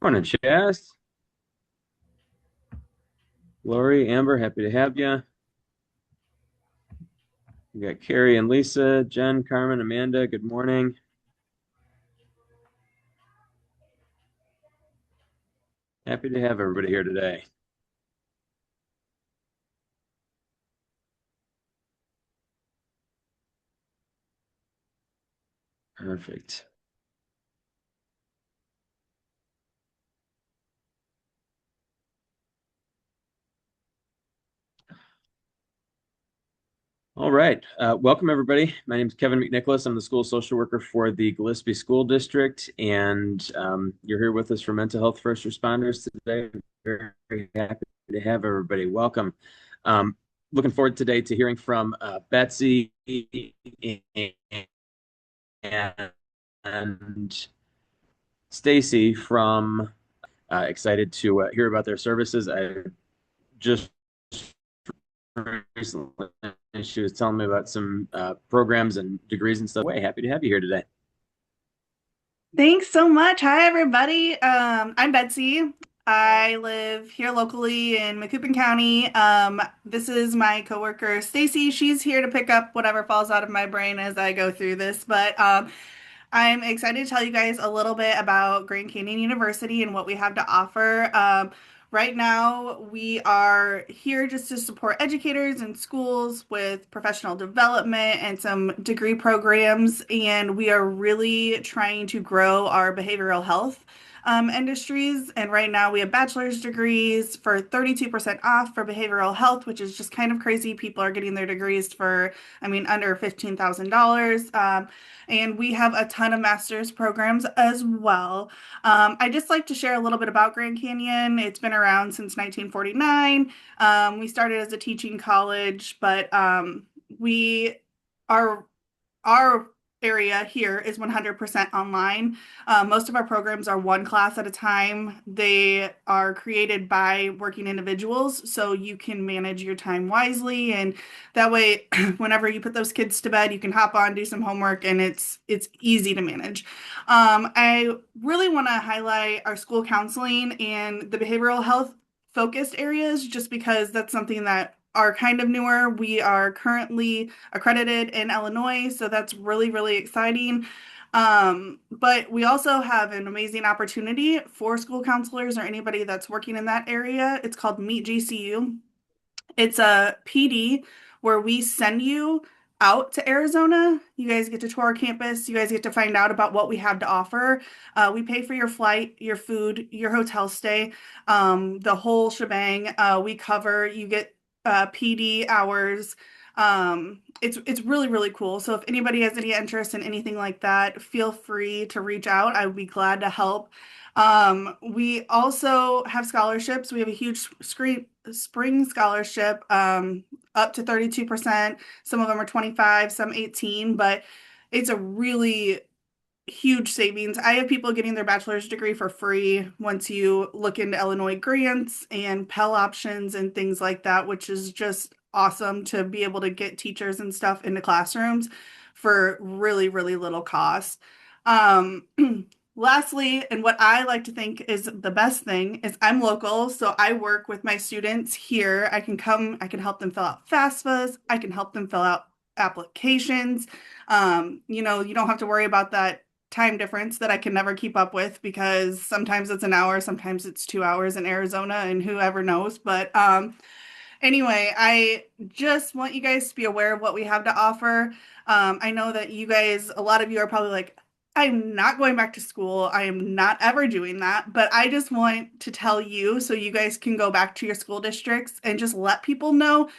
Morning, Chaz. Lori, Amber, happy to have you. We got Carrie and Lisa, Jen, Carmen, Amanda. Good morning. Happy to have everybody here today. Perfect. All right. Welcome, everybody. My name is Kevin McNicholas. I'm the school social worker for the Gillespie School District, and you're here with us for Mental Health First Responders today. Very happy to have everybody. Welcome. Um, Looking forward today to hearing from Betsey and Stacy from excited to hear about their services. I just recently she was telling me about some programs and degrees and stuff. Way happy to have you here today. Thanks so much. Hi, everybody. I'm Betsy. I live here locally in Macoupin County. This is my coworker, Stacy. She's here to pick up whatever falls out of my brain as I go through this. But I'm excited to tell you guys a little bit about Grand Canyon University and what we have to offer. Right now, we are here just to support educators and schools with professional development and some degree programs. And we are really trying to grow our behavioral health industries. And right now, we have bachelor's degrees for 32% off for behavioral health, which is just kind of crazy. People are getting their degrees for, under $15,000. And we have a ton of master's programs as well. I just like to share a little bit about Grand Canyon. It's been around since 1949. We started as a teaching college, but we are our area here is 100% online. Most of our programs are one class at a time. They are created by working individuals, so you can manage your time wisely, and that way, whenever you put those kids to bed, you can hop on, do some homework, and it's easy to manage. I really want to highlight our school counseling and the behavioral health focused areas, just because that's something that are kind of newer. We are currently accredited in Illinois, so that's really, really exciting. But we also have an amazing opportunity for school counselors or anybody that's working in that area. It's called Meet GCU. It's a PD where we send you out to Arizona. You guys get to tour our campus. You guys get to find out about what we have to offer. We pay for your flight, your food, your hotel stay, the whole shebang. We cover. You get PD hours. It's really, really cool. So if anybody has any interest in anything like that, feel free to reach out. I would be glad to help. We also have scholarships. We have a huge spring scholarship, up to 32%. Some of them are 25, some 18, but it's a really huge savings. I have people getting their bachelor's degree for free once you look into Illinois grants and Pell options and things like that, which is just awesome to be able to get teachers and stuff into classrooms for really, really little cost. Um, Lastly, and what I like to think is the best thing is I'm local, so I work with my students here. I can come, I can help them fill out FAFSAs, I can help them fill out applications. You don't have to worry about that time difference that I can never keep up with because sometimes it's an hour, sometimes it's 2 hours in Arizona, and whoever knows. But anyway, I just want you guys to be aware of what we have to offer. I know that you guys, a lot of you are probably like, I'm not going back to school. I am not ever doing that. But I just want to tell you so you guys can go back to your school districts and just let people know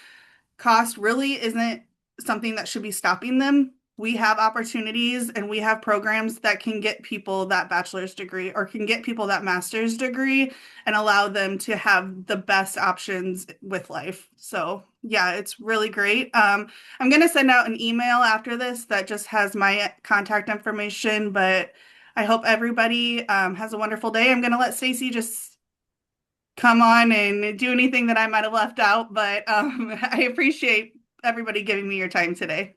cost really isn't something that should be stopping them. We have opportunities and we have programs that can get people that bachelor's degree or can get people that master's degree and allow them to have the best options with life. So, yeah, it's really great. I'm going to send out an email after this that just has my contact information, but I hope everybody has a wonderful day. I'm going to let Stacy just come on and do anything that I might have left out, but I appreciate everybody giving me your time today.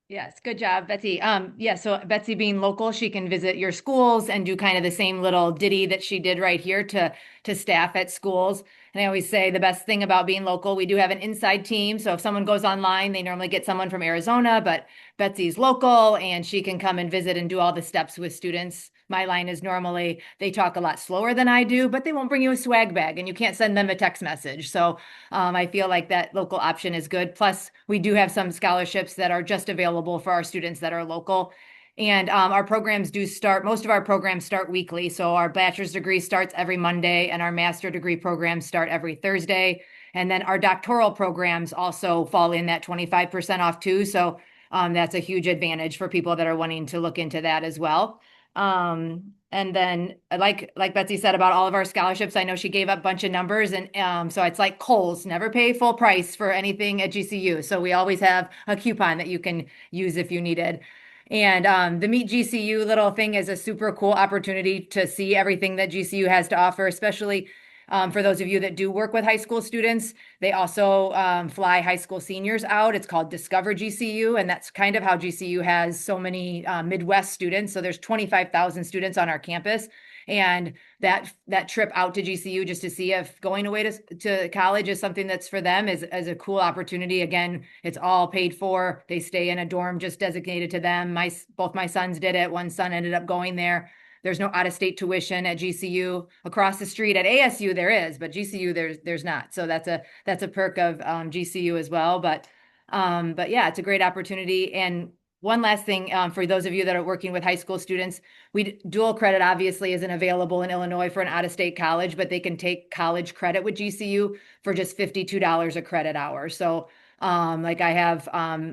Yes, good job, Betsy. Yeah, so Betsy being local, she can visit your schools and do kind of the same little ditty that she did right here to staff at schools. And I always say the best thing about being local, we do have an inside team. So if someone goes online, they normally get someone from Arizona, but Betsy's local and she can come and visit and do all the steps with students. My line is normally they talk a lot slower than I do, but they won't bring you a swag bag and you can't send them a text message. So I feel like that local option is good. Plus, we do have some scholarships that are just available for our students that are local. And our programs do start, most of our programs start weekly. So our bachelor's degree starts every Monday, and our master degree programs start every Thursday. And then our doctoral programs also fall in that 25% off too. So that's a huge advantage for people that are wanting to look into that as well. And then like Betsy said about all of our scholarships, I know she gave up a bunch of numbers and so it's like Kohl's, never pay full price for anything at GCU. So we always have a coupon that you can use if you needed. And the Meet GCU little thing is a super cool opportunity to see everything that GCU has to offer, especially for those of you that do work with high school students. They also fly high school seniors out. It's called Discover GCU, and that's kind of how GCU has so many Midwest students. So there's 25,000 students on our campus, and that trip out to GCU just to see if going away to college is something that's for them is a cool opportunity. Again, it's all paid for. They stay in a dorm just designated to them. Both my sons did it. One son ended up going there. There's no out-of-state tuition at GCU. Across the street at ASU there is, but GCU there's not. So that's a perk of GCU as well. But yeah, it's a great opportunity. And one last thing for those of you that are working with high school students, we dual credit obviously isn't available in Illinois for an out-of-state college, but they can take college credit with GCU for just $52 a credit hour. So like I have,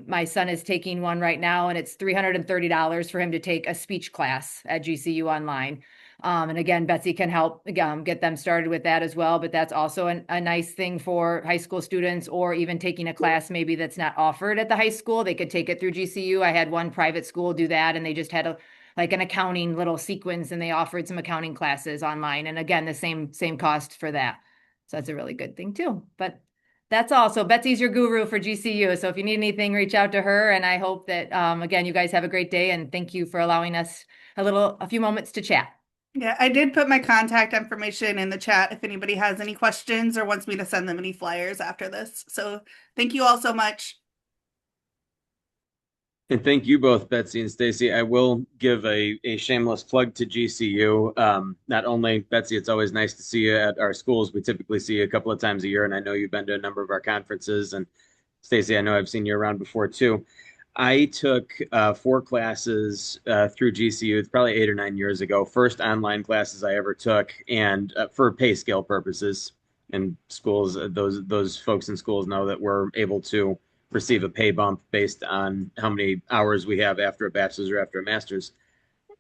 my son is taking one right now, and it's $330 for him to take a speech class at GCU online. And again, Betsy can help get them started with that as well. But that's also a nice thing for high school students, or even taking a class maybe that's not offered at the high school. They could take it through GCU. I had one private school do that, and they just had like an accounting little sequence, and they offered some accounting classes online. And again, the same cost for that. So that's a really good thing too. But that's all. So Betsy's your guru for GCU. So if you need anything, reach out to her. And I hope that, again, you guys have a great day. And thank you for allowing us a few moments to chat. Yeah, I did put my contact information in the chat if anybody has any questions or wants me to send them any flyers after this. So thank you all so much. And thank you both, Betsy and Stacy. I will give a shameless plug to GCU. Not only, Betsy, it's always nice to see you at our schools. We typically see you a couple of times a year, and I know you've been to a number of our conferences. And Stacy, I know I've seen you around before too. I took 4 classes through GCU. It's probably 8 or 9 years ago. First online classes I ever took, and for pay scale purposes. And schools, those folks in schools know that we're able to receive a pay bump based on how many hours we have after a bachelor's or after a master's.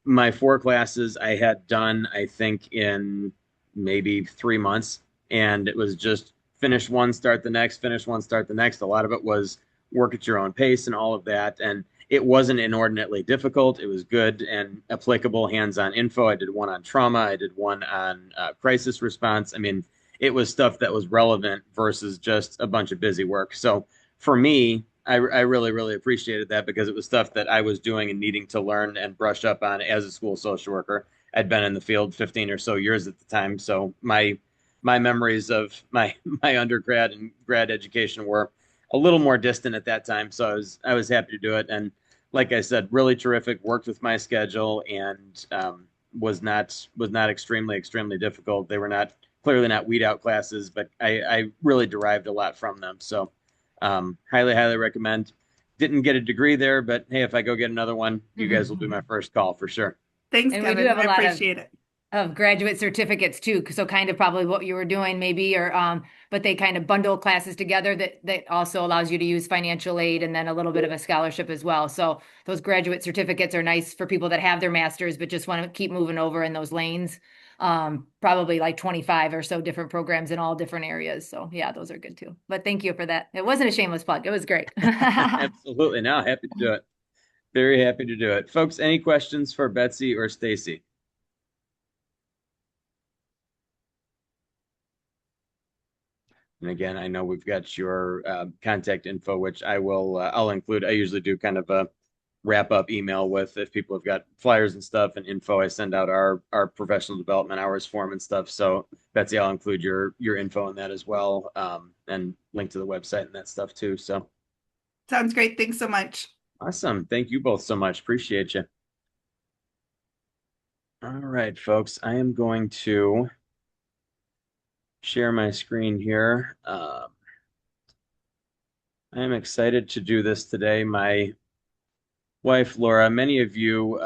My 4 classes I had done, I think, in maybe 3 months. And it was just finish one, start the next, finish one, start the next. A lot of it was work at your own pace and all of that. And it wasn't inordinately difficult. It was good and applicable hands-on info. I did one on trauma. I did one on crisis response. I mean, it was stuff that was relevant versus just a bunch of busy work. So for me, I really, really appreciated that because it was stuff that I was doing and needing to learn and brush up on as a school social worker. I'd been in the field 15 or so years at the time, so my memories of my undergrad and grad education were a little more distant at that time. So I was happy to do it, and like I said, really terrific. Worked with my schedule and was not extremely difficult. They were not clearly not weed out classes, but I really derived a lot from them. So highly recommend. Didn't get a degree there, but hey, if I go get another one, you guys will be my first call for sure. Thanks, And we do Kevin. have a I lot appreciate it. of graduate certificates too. So kind of probably what you were doing maybe, or but they kind of bundle classes together that also allows you to use financial aid and then a little bit of a scholarship as well. So those graduate certificates are nice for people that have their masters but just want to keep moving over in those lanes. Probably like 25 or so different programs in all different areas. So yeah, those are good too. But thank you for that. It wasn't a shameless plug. It was great. Absolutely. Now, happy to do it. Very happy to do it. Folks, any questions for Betsy or Stacy? And again, I know we've got your contact info, which I'll include. I usually do kind of wrap up email with, if people have got flyers and stuff and info, I send out our professional development hours form and stuff. So Betsy, I'll include your info in that as well, and link to the website and that stuff too. So Sounds great. Thanks so much. awesome. Thank you both so much. Appreciate you. All right, folks, I am going to share my screen here. I am excited to do this today. My wife, Laura, many of you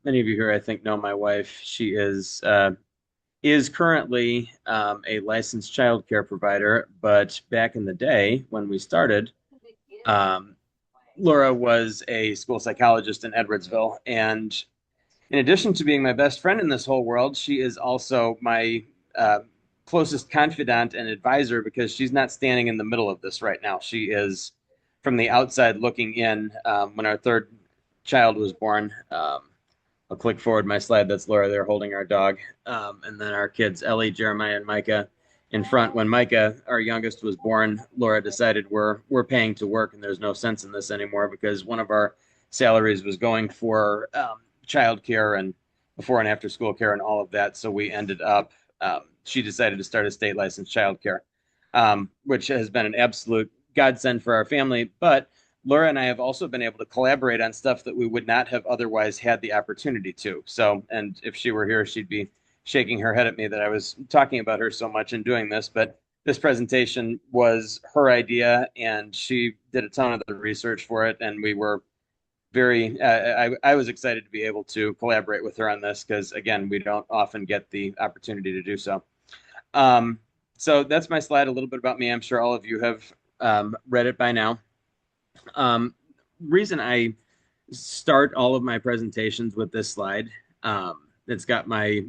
here, I think, know my wife. She is currently a licensed child care provider, but back in the day when we started, um, Laura was a school psychologist in Edwardsville. And in addition to being my best friend in this whole world, she is also my closest confidant and advisor, because she's not standing in the middle of this right now. She is from the outside looking in. When our third child was born, I'll click forward my slide. That's Laura there holding our dog. And then our kids, Ellie, Jeremiah, and Micah in front. When Micah, our youngest, was born, Laura decided we're paying to work and there's no sense in this anymore, because one of our salaries was going for child care and before and after school care and all of that. So we ended up, she decided to start a state licensed child care, which has been an absolute godsend for our family. But Laura and I have also been able to collaborate on stuff that we would not have otherwise had the opportunity to. So, and if she were here, she'd be shaking her head at me that I was talking about her so much in doing this. But this presentation was her idea, and she did a ton of the research for it. And we were I was excited to be able to collaborate with her on this, because, again, we don't often get the opportunity to do so. So that's my slide, a little bit about me. I'm sure all of you have read it by now. Reason I start all of my presentations with this slide, it's got my,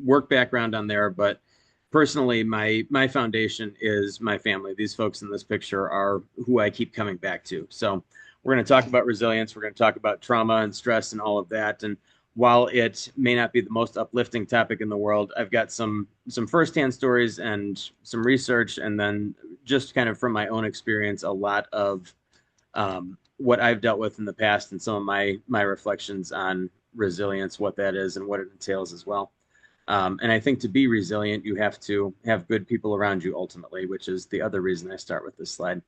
work background on there, but personally, my foundation is my family. These folks in this picture are who I keep coming back to. So we're going to talk about resilience. We're going to talk about trauma and stress and all of that. And while it may not be the most uplifting topic in the world, I've got some firsthand stories and some research, and then just kind of from my own experience, a lot of what I've dealt with in the past, and some of my reflections on resilience, what that is and what it entails as well. And I think to be resilient, you have to have good people around you ultimately, which is the other reason I start with this slide.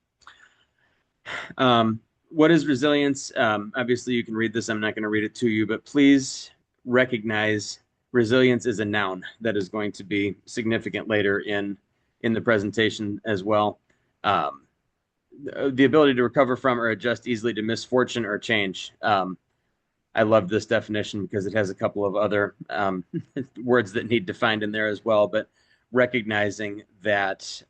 What is resilience? Obviously, you can read this. I'm not going to read it to you, but please recognize resilience is a noun that is going to be significant later in the presentation as well. The ability to recover from or adjust easily to misfortune or change. I love this definition because it has a couple of other words that need defined in there as well, but recognizing that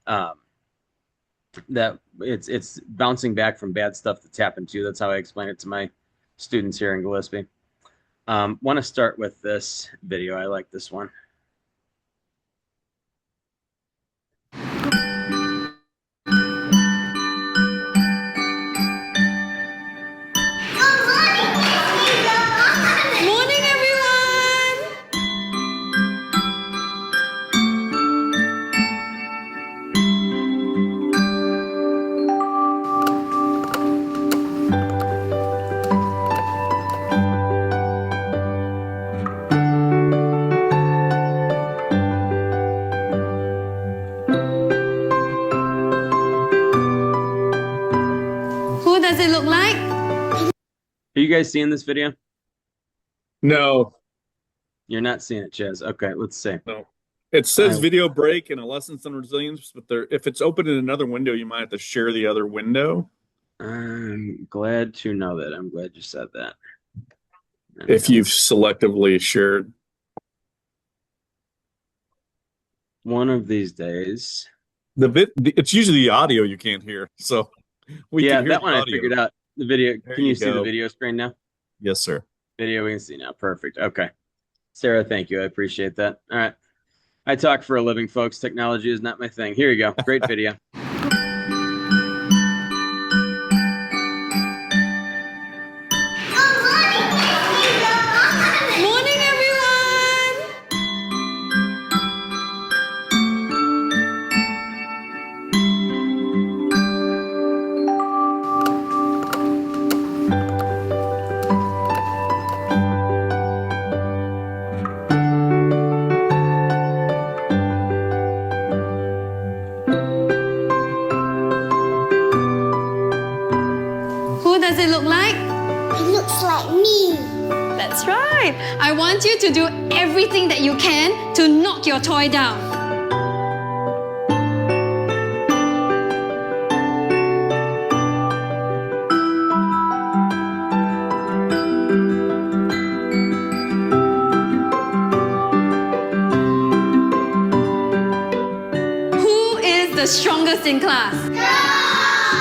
that it's bouncing back from bad stuff that's happened to you. That's how I explain it to my students here in Gillespie. Want to start with this video. I like this one. Are you guys seeing this video? No. You're not seeing it, Chaz. Okay, let's see. No. It says video break and a lessons on resilience, but if it's open in another window, you might have to share the other window. I'm glad to know that. I'm glad you said that. If you've selectively shared. One of these days. It's usually the audio you can't hear. So we can hear that one. I figured out. The video. Can you see the video screen now? Yes, sir. Video we can see now. Perfect. Okay. Sarah, thank you. I appreciate that. All right. I talk for a living, folks. Technology is not my thing. Here you go. Great video. right. I want you to do everything that you can to knock your toy down. Who is the strongest in class?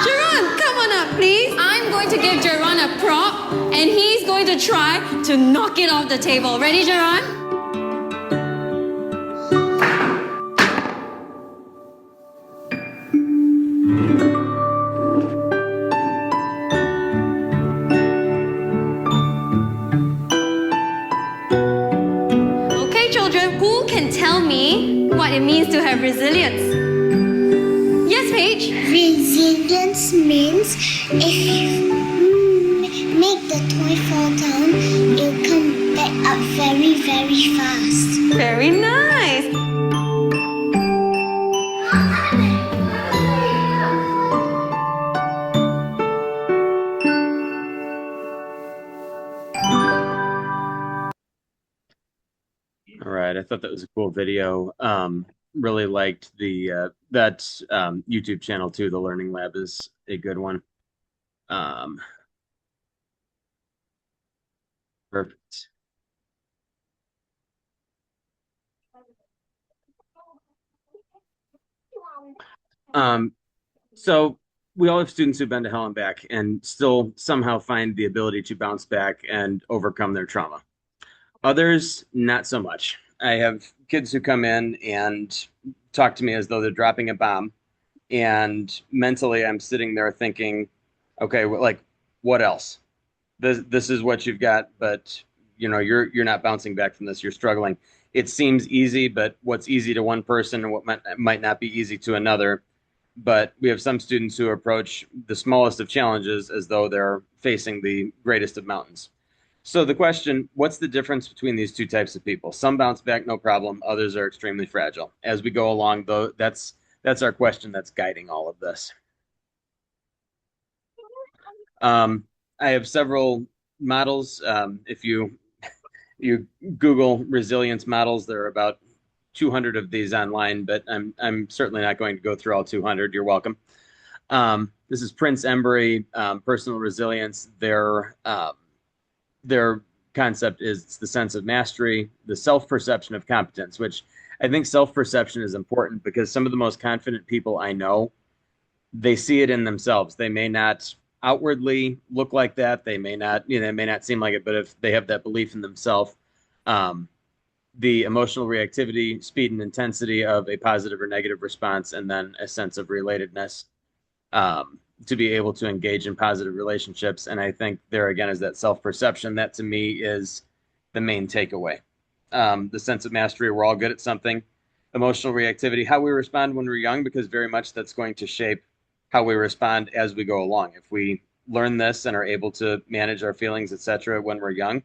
Jeron, come on up, please. I'm going to give Jeron a prop, and he's going to try to knock it off the table. Ready, Jeron? Okay, children, who can tell me what it means to have resilience? Yes, Paige? Resilience means if you make the toy fall down, it'll come back up very, very fast. Very nice. All right, I thought that was a cool video. Really liked the that YouTube channel too. The Learning Lab is a good one. Um, Perfect. So we all have students who've been to hell and back and still somehow find the ability to bounce back and overcome their trauma. Others, not so much. I have kids who come in and talk to me as though they're dropping a bomb, and mentally I'm sitting there thinking, okay, like what else? This is what you've got, but you're not bouncing back from this. You're struggling. It seems easy, but what's easy to one person and what might not be easy to another. But we have some students who approach the smallest of challenges as though they're facing the greatest of mountains. So the question, what's the difference between these two types of people? Some bounce back, no problem. Others are extremely fragile. As we go along, though, that's our question that's guiding all of this. I have several models. If you Google resilience models, there are about 200 of these online, but I'm certainly not going to go through all 200. You're welcome. This is Prince Embry, personal resilience. Their concept is the sense of mastery, the self-perception of competence, which I think self-perception is important because some of the most confident people I know, they see it in themselves. They may not outwardly look like that. They may not, they may not seem like it, but if they have that belief in themselves, the emotional reactivity, speed, and intensity of a positive or negative response, and then a sense of relatedness to be able to engage in positive relationships. And I think there again is that self-perception. That to me is the main takeaway. The sense of mastery, we're all good at something. Emotional reactivity, how we respond when we're young, because very much that's going to shape how we respond as we go along. If we learn this and are able to manage our feelings, etc., when we're young,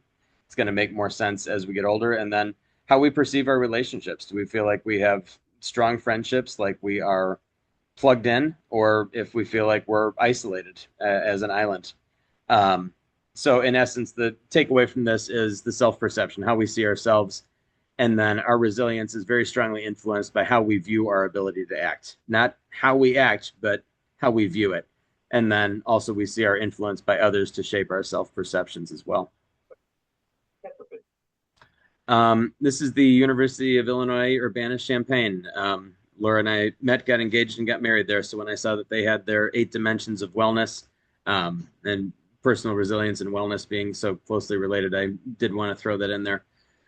it's going to make more sense as we get older. And then how we perceive our relationships. Do we feel like we have strong friendships, like we are plugged in, or if we feel like we're isolated as an island? So in essence, the takeaway from this is the self-perception, how we see ourselves. And then our resilience is very strongly influenced by how we view our ability to act, not how we act, but how we view it. And then also we see our influence by others to shape our self-perceptions as well. This is the University of Illinois Urbana-Champaign. Laura and I met, got engaged, and got married there. So when I saw that they had their 8 dimensions of wellness and personal resilience and wellness being so closely related, I did want to throw that in there.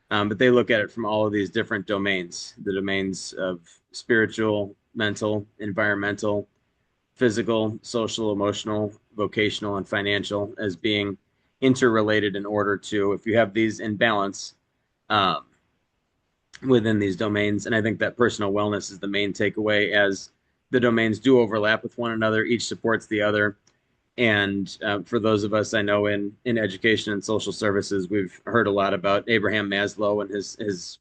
But they look at it from all of these different domains, the domains of spiritual, mental, environmental, physical, social, emotional, vocational, and financial as being interrelated in order to, if you have these in balance, within these domains. And I think that personal wellness is the main takeaway, as the domains do overlap with one another. Each supports the other. And for those of us I know in education and social services, we've heard a lot about Abraham Maslow and his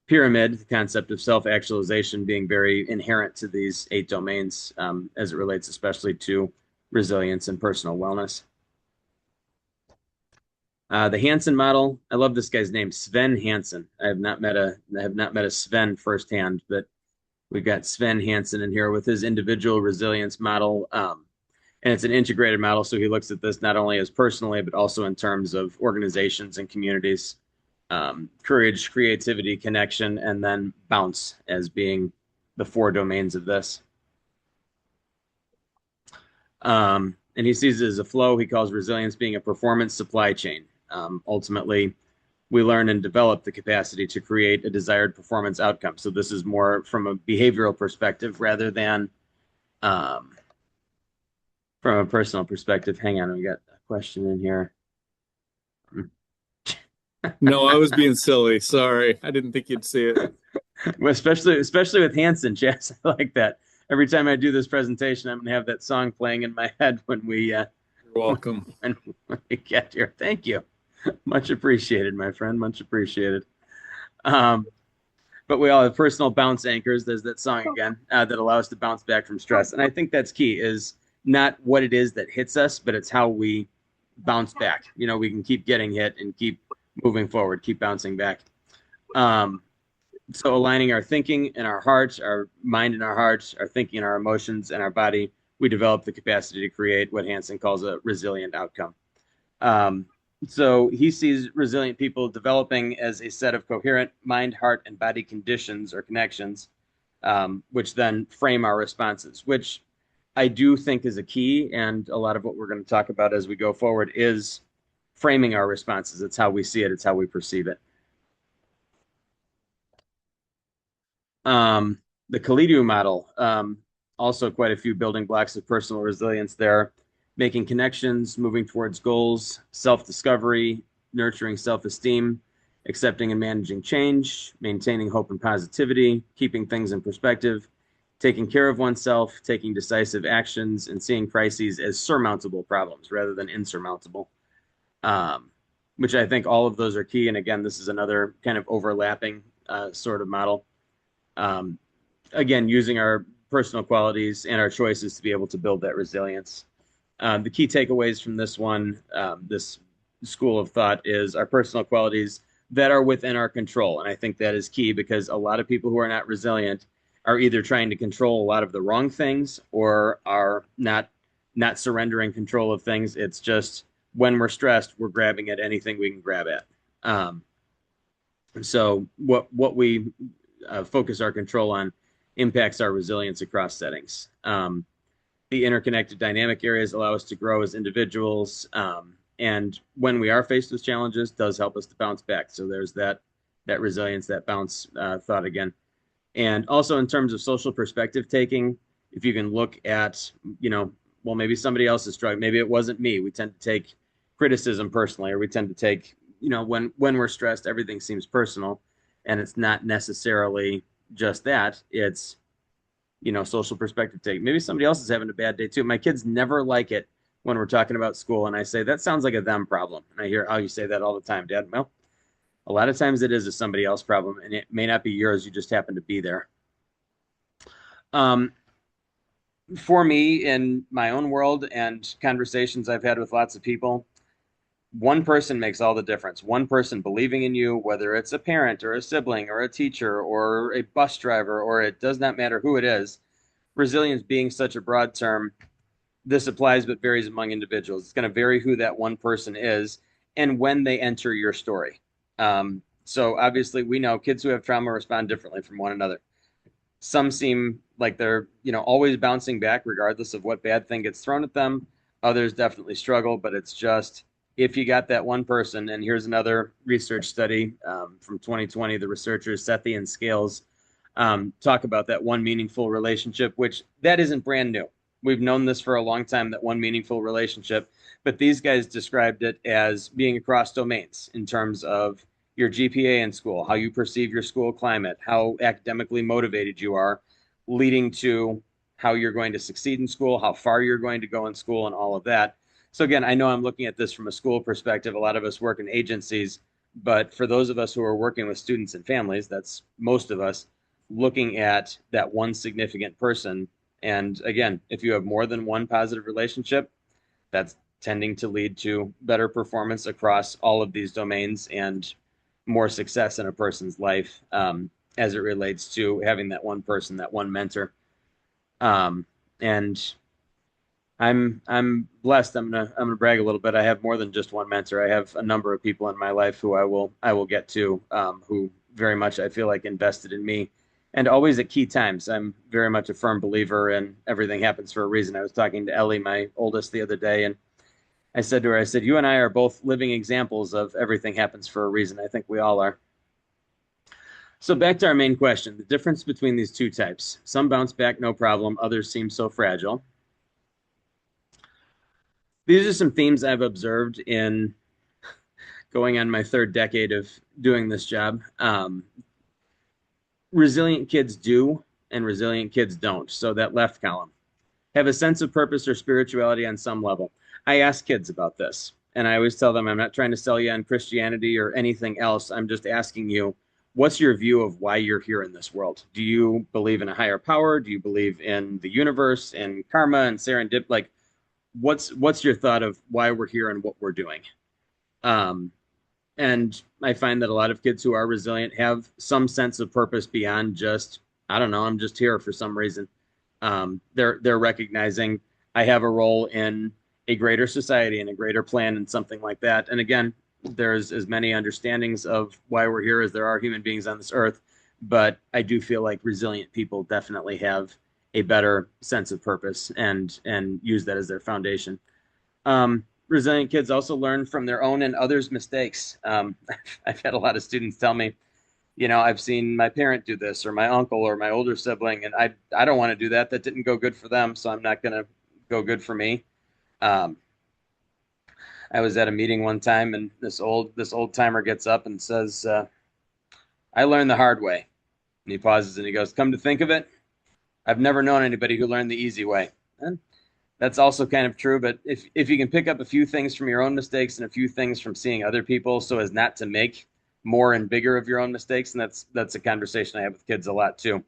pyramid, the concept of self-actualization being very inherent to these 8 domains as it relates especially to resilience and personal wellness. The Hansen model, I love this guy's name, Sven Hansen. I have not met a Sven firsthand, but we've got Sven Hansen in here with his individual resilience model. And it's an integrated model. So he looks at this not only as personally, but also in terms of organizations and communities, courage, creativity, connection, and then bounce as being the four domains of this. And he sees it as a flow. He calls resilience being a performance supply chain. Ultimately, we learn and develop the capacity to create a desired performance outcome. So this is more from a behavioral perspective rather than from a personal perspective. Hang on, we got a question in here. No, I was being silly. Sorry. I didn't think you'd see it. Well, especially with Hanson, Chaz. I like that. Every time I do this presentation, I'm gonna have that song playing in my head when we You're welcome. when we get here. Thank you. Much appreciated, my friend. Much appreciated. But we all have personal bounce anchors. There's that song again that allow us to bounce back from stress. And I think that's key is not what it is that hits us, but it's how we bounce back. You know, we can keep getting hit and keep moving forward, keep bouncing back. So aligning our thinking and our hearts, our mind and our hearts, our thinking and our emotions and our body, we develop the capacity to create what Hansen calls a resilient outcome. So he sees resilient people developing as a set of coherent mind, heart, and body conditions or connections, which then frame our responses, which I do think is a key. And a lot of what we're going to talk about as we go forward is framing our responses. It's how we see it. It's how we perceive it. The Kalidu model, also quite a few building blocks of personal resilience there. Making connections, moving towards goals, self-discovery, nurturing self-esteem, accepting and managing change, maintaining hope and positivity, keeping things in perspective, taking care of oneself, taking decisive actions, and seeing crises as surmountable problems rather than insurmountable, which I think all of those are key. And again, this is another kind of overlapping sort of model. Again, using our personal qualities and our choices to be able to build that resilience. The key takeaways from this one, this school of thought, is our personal qualities that are within our control. And I think that is key because a lot of people who are not resilient are either trying to control a lot of the wrong things or are not surrendering control of things. It's just when we're stressed, we're grabbing at anything we can grab at. So what we focus our control on impacts our resilience across settings. The interconnected dynamic areas allow us to grow as individuals. And when we are faced with challenges, does help us to bounce back. So there's that resilience, that bounce thought again. And also in terms of social perspective taking, if you can look at, well, maybe somebody else is struggling. Maybe it wasn't me. We tend to take criticism personally, or we tend to take, when we're stressed, everything seems personal. And it's not necessarily just that. It's, social perspective take. Maybe somebody else is having a bad day too. My kids never like it when we're talking about school and I say, that sounds like a them problem. And I hear, oh, you say that all the time, Dad. Well, a lot of times it is a somebody else problem and it may not be yours. You just happen to be there. For me, in my own world and conversations I've had with lots of people, one person makes all the difference. One person believing in you, whether it's a parent or a sibling or a teacher or a bus driver, or it does not matter who it is. Resilience being such a broad term, this applies but varies among individuals. It's going to vary who that one person is and when they enter your story. So obviously we know kids who have trauma respond differently from one another. Some seem like they're, always bouncing back regardless of what bad thing gets thrown at them. Others definitely struggle, but it's just, if you got that one person, and here's another research study from 2020, the researchers Sethi and Scales talk about that one meaningful relationship, which that isn't brand new. We've known this for a long time, that one meaningful relationship, but these guys described it as being across domains in terms of your GPA in school, how you perceive your school climate, how academically motivated you are, leading to how you're going to succeed in school, how far you're going to go in school, and all of that. So again, I know I'm looking at this from a school perspective. A lot of us work in agencies, but for those of us who are working with students and families, that's most of us, looking at that one significant person. And again, if you have more than one positive relationship, that's tending to lead to better performance across all of these domains and more success in a person's life, as it relates to having that one person, that one mentor. And I'm blessed. I'm gonna brag a little bit. I have more than just one mentor. I have a number of people in my life who I will get to, who very much I feel like invested in me, and always at key times. I'm very much a firm believer in everything happens for a reason. I was talking to Ellie, my oldest, the other day, and I said to her, I said, you and I are both living examples of everything happens for a reason. I think we all are. So back to our main question, the difference between these two types. Some bounce back, no problem. Others seem so fragile. These are some themes I've observed in going on my third decade of doing this job. Resilient kids do, and resilient kids don't. So that left column. Have a sense of purpose or spirituality on some level. I ask kids about this, and I always tell them, I'm not trying to sell you on Christianity or anything else. I'm just asking you, what's your view of why you're here in this world? Do you believe in a higher power? Do you believe in the universe and karma and serendip? Like, what's your thought of why we're here and what we're doing? And I find that a lot of kids who are resilient have some sense of purpose beyond just, I don't know, I'm just here for some reason. They're recognizing I have a role in a greater society and a greater plan and something like that. And again, there's as many understandings of why we're here as there are human beings on this earth. But I do feel like resilient people definitely have a better sense of purpose and use that as their foundation. Resilient kids also learn from their own and others' mistakes. I've had a lot of students tell me, you know, I've seen my parent do this or my uncle or my older sibling, and I don't want to do that. That didn't go good for them, so I'm not going to go good for me. I was at a meeting one time, and this old timer gets up and says, I learned the hard way. And he pauses and he goes, come to think of it, I've never known anybody who learned the easy way. And that's also kind of true, but if you can pick up a few things from your own mistakes and a few things from seeing other people so as not to make more and bigger of your own mistakes, and that's a conversation I have with kids a lot too.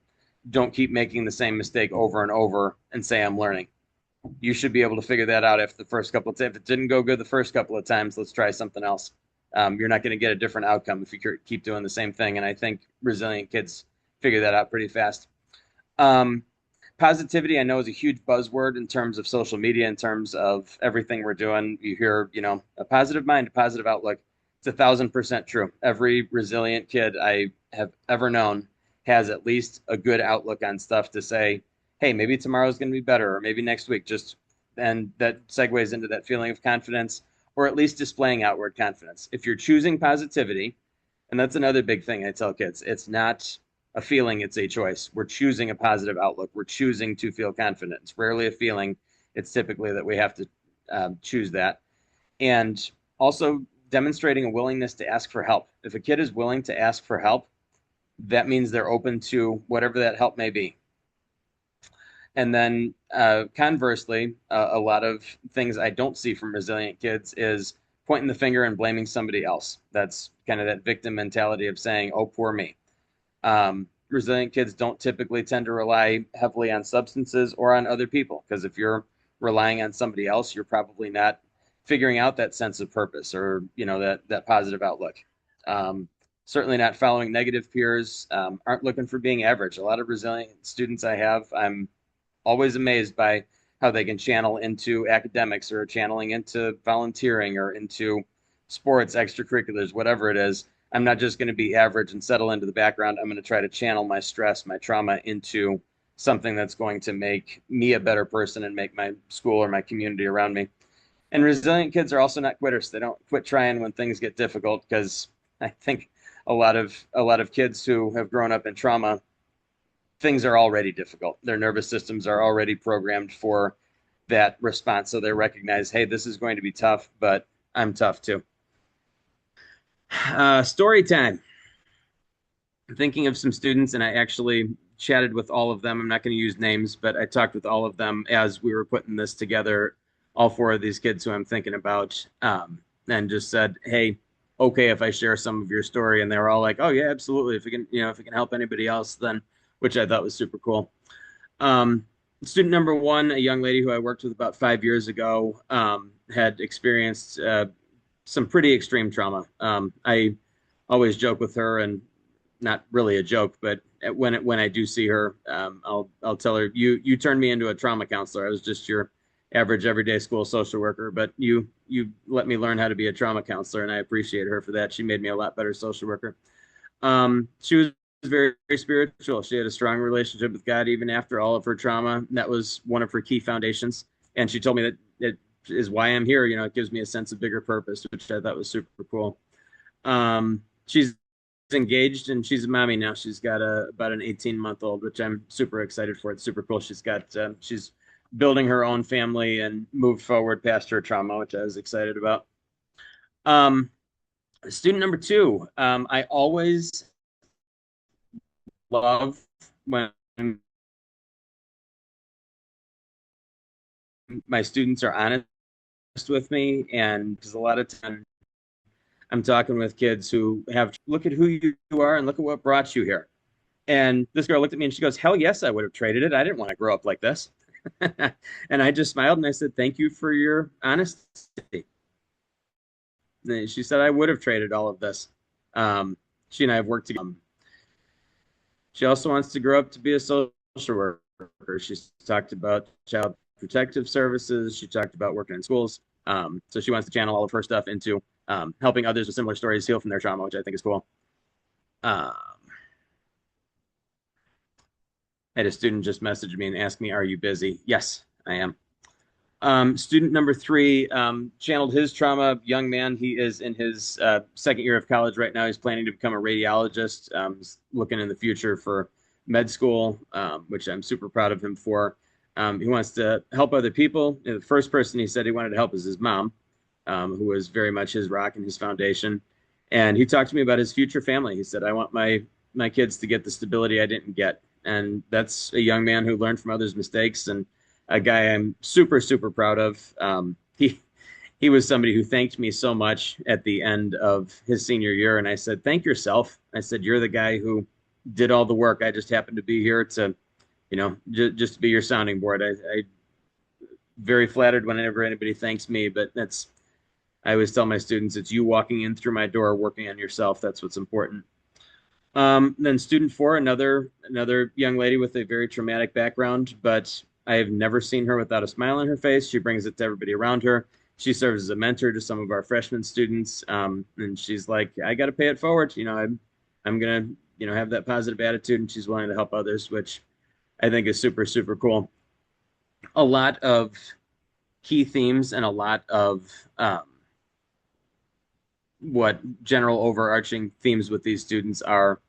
Don't keep making the same mistake over and over and say I'm learning. You should be able to figure that out after the first couple of times. If it didn't go good the first couple of times, let's try something else. You're not going to get a different outcome if you keep doing the same thing, and I think resilient kids figure that out pretty fast. Positivity, I know, is a huge buzzword in terms of social media, in terms of everything we're doing. You hear, you know, a positive mind, a positive outlook. It's 1,000% true. Every resilient kid I have ever known has at least a good outlook on stuff to say, hey, maybe tomorrow's going to be better, or maybe next week. And that segues into that feeling of confidence, or at least displaying outward confidence. If you're choosing positivity, and that's another big thing I tell kids, it's not a feeling, it's a choice. We're choosing a positive outlook. We're choosing to feel confident. It's rarely a feeling. It's typically that we have to choose that. And also demonstrating a willingness to ask for help. If a kid is willing to ask for help, that means they're open to whatever that help may be. And then conversely, a lot of things I don't see from resilient kids is pointing the finger and blaming somebody else. That's kind of that victim mentality of saying, oh, poor me. Resilient kids don't typically tend to rely heavily on substances or on other people, because if you're relying on somebody else, you're probably not figuring out that sense of purpose or, you know, that positive outlook. Certainly not following negative peers, aren't looking for being average. A lot of resilient students I have, I'm always amazed by how they can channel into academics or channeling into volunteering or into sports, extracurriculars, whatever it is. I'm not just going to be average and settle into the background. I'm going to try to channel my stress, my trauma into something that's going to make me a better person and make my school or my community around me. And resilient kids are also not quitters. They don't quit trying when things get difficult, because I think a lot of kids who have grown up in trauma, things are already difficult. Their nervous systems are already programmed for that response. So they recognize, hey, this is going to be tough, but I'm tough too. Story time. I'm thinking of some students, and I actually chatted with all of them. I'm not going to use names, but I talked with all of them as we were putting this together, all four of these kids who I'm thinking about, and just said, hey, okay, if I share some of your story. And they were all like, oh yeah, absolutely. If it can help anybody else, then, which I thought was super cool. Student number one, a young lady who I worked with about 5 years ago, had experienced some pretty extreme trauma. I always joke with her, and not really a joke, but when I do see her, I'll tell her, you turned me into a trauma counselor. I was just your average everyday school social worker, but you let me learn how to be a trauma counselor, and I appreciate her for that. She made me a lot better social worker. She was very, very spiritual. She had a strong relationship with God even after all of her trauma. That was one of her key foundations. And she told me that it is why I'm here. You know, it gives me a sense of bigger purpose, which I thought was super cool. She's engaged and she's a mommy now. She's got about an 18-month-old, which I'm super excited for. It's super cool. She's building her own family and moved forward past her trauma, which I was excited about. Student number 2, I always love when my students are honest with me, and because a lot of times I'm talking with kids who have, look at who you are and look at what brought you here. And this girl looked at me and she goes, hell yes, I would have traded it. I didn't want to grow up like this. And I just smiled and I said, thank you for your honesty. And she said, I would have traded all of this. She and I have worked together. She also wants to grow up to be a social worker. She's talked about child protective services. She talked about working in schools. So she wants to channel all of her stuff into helping others with similar stories heal from their trauma, which I think is cool. I had a student just message me and ask me, are you busy? Yes, I am. Student number 3 channeled his trauma. Young man, he is in his second year of college right now. He's planning to become a radiologist. He's looking in the future for med school, which I'm super proud of him for. He wants to help other people. The first person he said he wanted to help is his mom, who was very much his rock and his foundation. And he talked to me about his future family. He said, I want my kids to get the stability I didn't get. And that's a young man who learned from others' mistakes, and a guy I'm super proud of. He was somebody who thanked me so much at the end of his senior year. And I said, thank yourself. I said, you're the guy who did all the work. I just happened to be here to, you know, just to be your sounding board. I very flattered whenever anybody thanks me, but I always tell my students, it's you walking in through my door, working on yourself. That's what's important. Then student 4, another young lady with a very traumatic background, but I have never seen her without a smile on her face. She brings it to everybody around her. She serves as a mentor to some of our freshman students. And she's like, I got to pay it forward. You know, I'm going to, you know, have that positive attitude, and she's willing to help others, which I think is super cool. A lot of key themes and a lot of what general overarching themes with these students are,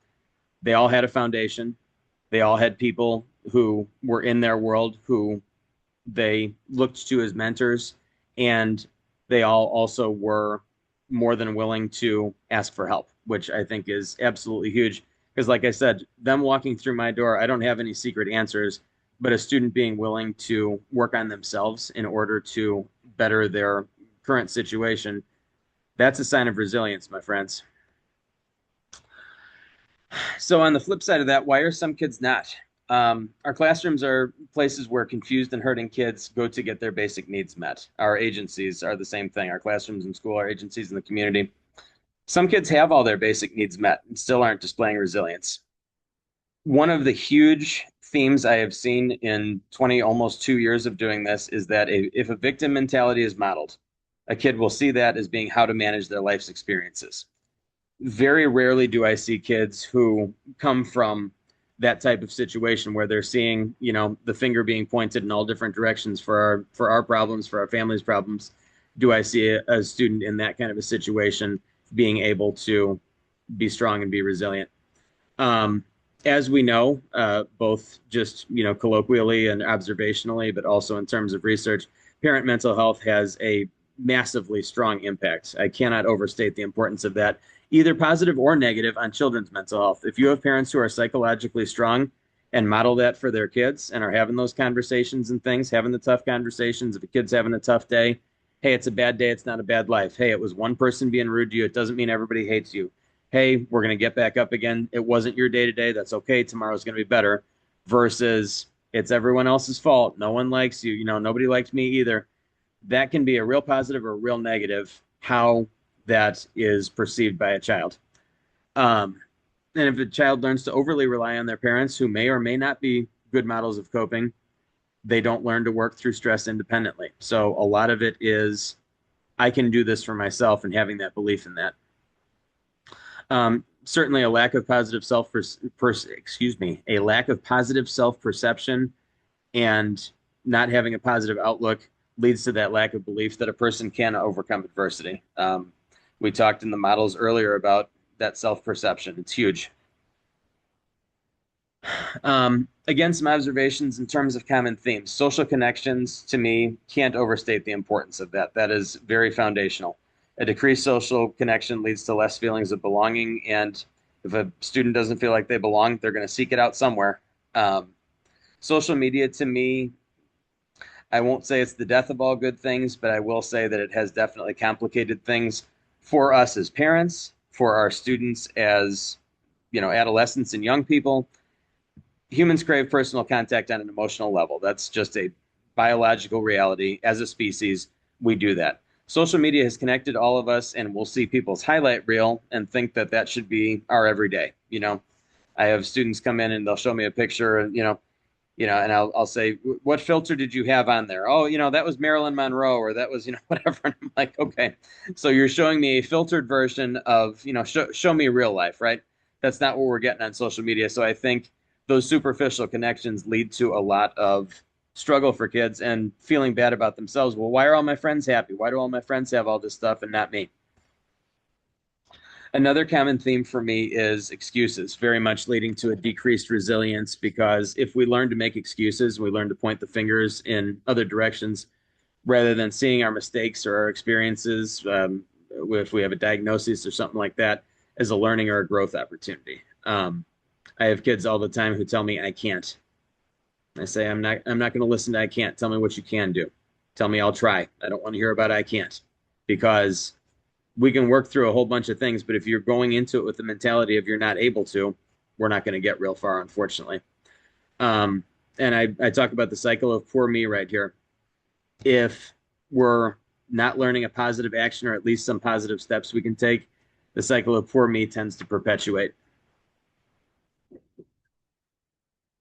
they all had a foundation. They all had people who were in their world who they looked to as mentors, and they all also were more than willing to ask for help, which I think is absolutely huge. Because like I said, them walking through my door, I don't have any secret answers, but a student being willing to work on themselves in order to better their current situation, that's a sign of resilience, my friends. So on the flip side of that, why are some kids not? Our classrooms are places where confused and hurting kids go to get their basic needs met. Our agencies are the same thing. Our classrooms in school, our agencies in the community. Some kids have all their basic needs met and still aren't displaying resilience. One of the huge themes I have seen in almost 2 years of doing this is that if a victim mentality is modeled, a kid will see that as being how to manage their life's experiences. Very rarely do I see kids who come from that type of situation where they're seeing, you know, the finger being pointed in all different directions for our problems, for our family's problems. Do I see a student in that kind of a situation being able to be strong and be resilient? As we know, both just, you know, colloquially and observationally, but also in terms of research, parent mental health has a massively strong impact. I cannot overstate the importance of that, either positive or negative, on children's mental health. If you have parents who are psychologically strong and model that for their kids and are having those conversations and things, having the tough conversations, if a kid's having a tough day, hey, it's a bad day, it's not a bad life. Hey, it was one person being rude to you, it doesn't mean everybody hates you. Hey, we're going to get back up again. It wasn't your day today, that's okay, tomorrow's going to be better. Versus, it's everyone else's fault, no one likes you, you know, nobody liked me either. that can be a real positive or a real negative, how that is perceived by a child. And if a child learns to overly rely on their parents, who may or may not be good models of coping, they don't learn to work through stress independently. So a lot of it is, I can do this for myself, and having that belief in that. Certainly a lack of positive a lack of positive self-perception and not having a positive outlook leads to that lack of belief that a person can overcome adversity. We talked in the models earlier about that self-perception. It's huge. Again, some observations in terms of common themes. Social connections, to me, can't overstate the importance of that. That is very foundational. A decreased social connection leads to less feelings of belonging, and if a student doesn't feel like they belong, they're going to seek it out somewhere. Social media, to me, I won't say it's the death of all good things, but I will say that it has definitely complicated things for us as parents, for our students as, adolescents and young people. Humans crave personal contact on an emotional level. That's just a biological reality. As a species, we do that. Social media has connected all of us, and we'll see people's highlight reel and think that that should be our everyday. I have students come in and they'll show me a picture, and and I'll say, what filter did you have on there? Oh, that was Marilyn Monroe, or that was, whatever. And I'm like, okay, so you're showing me a filtered version of, show me real life, right? That's not what we're getting on social media. So I think those superficial connections lead to a lot of struggle for kids and feeling bad about themselves. Well, why are all my friends happy? Why do all my friends have all this stuff and not me? Another common theme for me is excuses, very much leading to a decreased resilience, because if we learn to make excuses, we learn to point the fingers in other directions rather than seeing our mistakes or our experiences, if we have a diagnosis or something like that, as a learning or a growth opportunity. I have kids all the time who tell me I can't. I say, I'm not going to listen to I can't. Tell me what you can do. Tell me I'll try. I don't want to hear about I can't, because we can work through a whole bunch of things, but if you're going into it with the mentality of you're not able to, we're not going to get real far, unfortunately. And I talk about the cycle of poor me right here. If we're not learning a positive action, or at least some positive steps we can take, the cycle of poor me tends to perpetuate.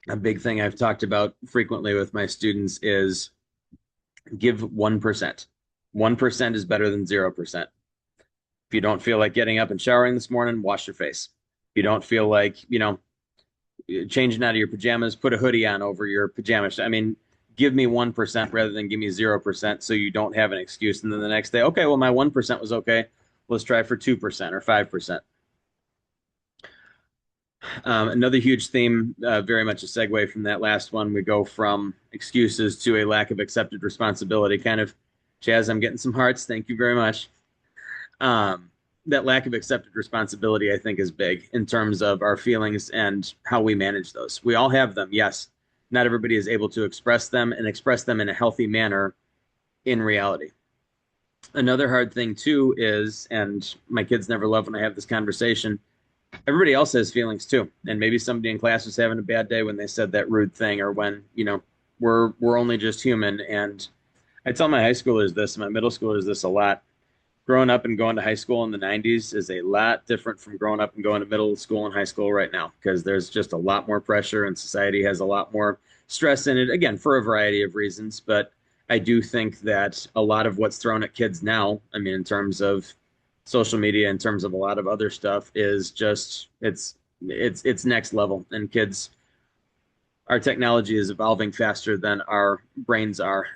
A big thing I've talked about frequently with my students is give 1%. 1% is better than 0%. If you don't feel like getting up and showering this morning, wash your face. If you don't feel like, changing out of your pajamas, put a hoodie on over your pajamas. I mean, give me 1% rather than give me 0%, so you don't have an excuse. And then the next day, okay, well, my 1% was okay. Let's try for 2% or 5%. Another huge theme, very much a segue from that last one, we go from excuses to a lack of accepted responsibility. Kind of, Chaz, I'm getting some hearts. Thank you very much. That lack of accepted responsibility, I think, is big in terms of our feelings and how we manage those. We all have them, yes. Not everybody is able to express them and express them in a healthy manner in reality. Another hard thing, too, is, and my kids never love when I have this conversation, everybody else has feelings, too. And maybe somebody in class was having a bad day when they said that rude thing, or when, we're only just human. And I tell my high schoolers this, my middle schoolers this a lot. Growing up and going to high school in the 90s is a lot different from growing up and going to middle school and high school right now, because there's just a lot more pressure and society has a lot more stress in it, again, for a variety of reasons. But I do think that a lot of what's thrown at kids now, I mean, in terms of social media, in terms of a lot of other stuff, is just, it's next level. And kids, our technology is evolving faster than our brains are.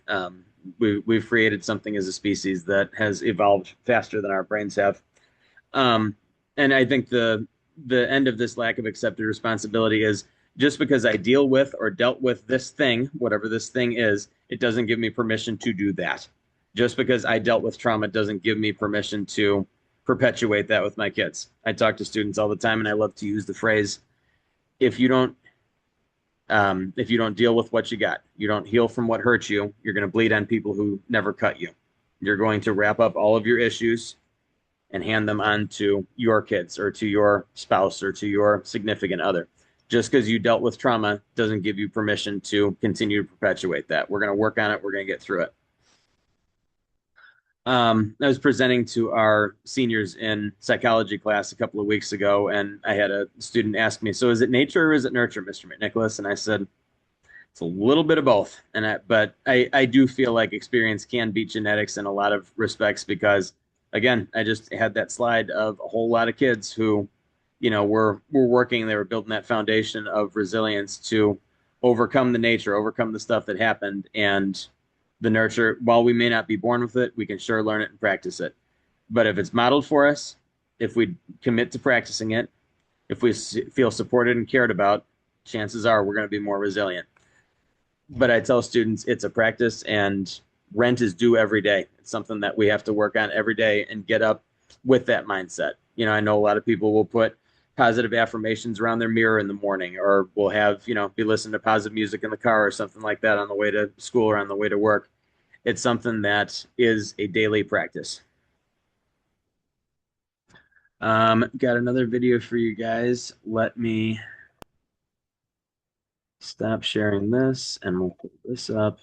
We've created something as a species that has evolved faster than our brains have. And I think the end of this lack of accepted responsibility is, just because I deal with or dealt with this thing, whatever this thing is, it doesn't give me permission to do that. Just because I dealt with trauma doesn't give me permission to perpetuate that with my kids. I talk to students all the time, and I love to use the phrase, if you don't deal with what you got, you don't heal from what hurt you, you're going to bleed on people who never cut you. You're going to wrap up all of your issues and hand them on to your kids or to your spouse or to your significant other. Just because you dealt with trauma doesn't give you permission to continue to perpetuate that. We're going to work on it. We're going to get through it. I was presenting to our seniors in psychology class a couple of weeks ago, and I had a student ask me, "So is it nature or is it nurture, Mr. McNicholas?" And I said, "It's a little bit of both." But I do feel like experience can beat genetics in a lot of respects because, again, I just had that slide of a whole lot of kids who, were working, they were building that foundation of resilience to overcome the nature, overcome the stuff that happened, and the nurture. While we may not be born with it, we can sure learn it and practice it. But if it's modeled for us, if we commit to practicing it, if we feel supported and cared about, chances are we're going to be more resilient. But I tell students it's a practice, and rent is due every day. It's something that we have to work on every day and get up with that mindset. I know a lot of people will put positive affirmations around their mirror in the morning, or will have, be listening to positive music in the car or something like that on the way to school or on the way to work. It's something that is a daily practice. Got another video for you guys. Let me stop sharing this and we'll put this up.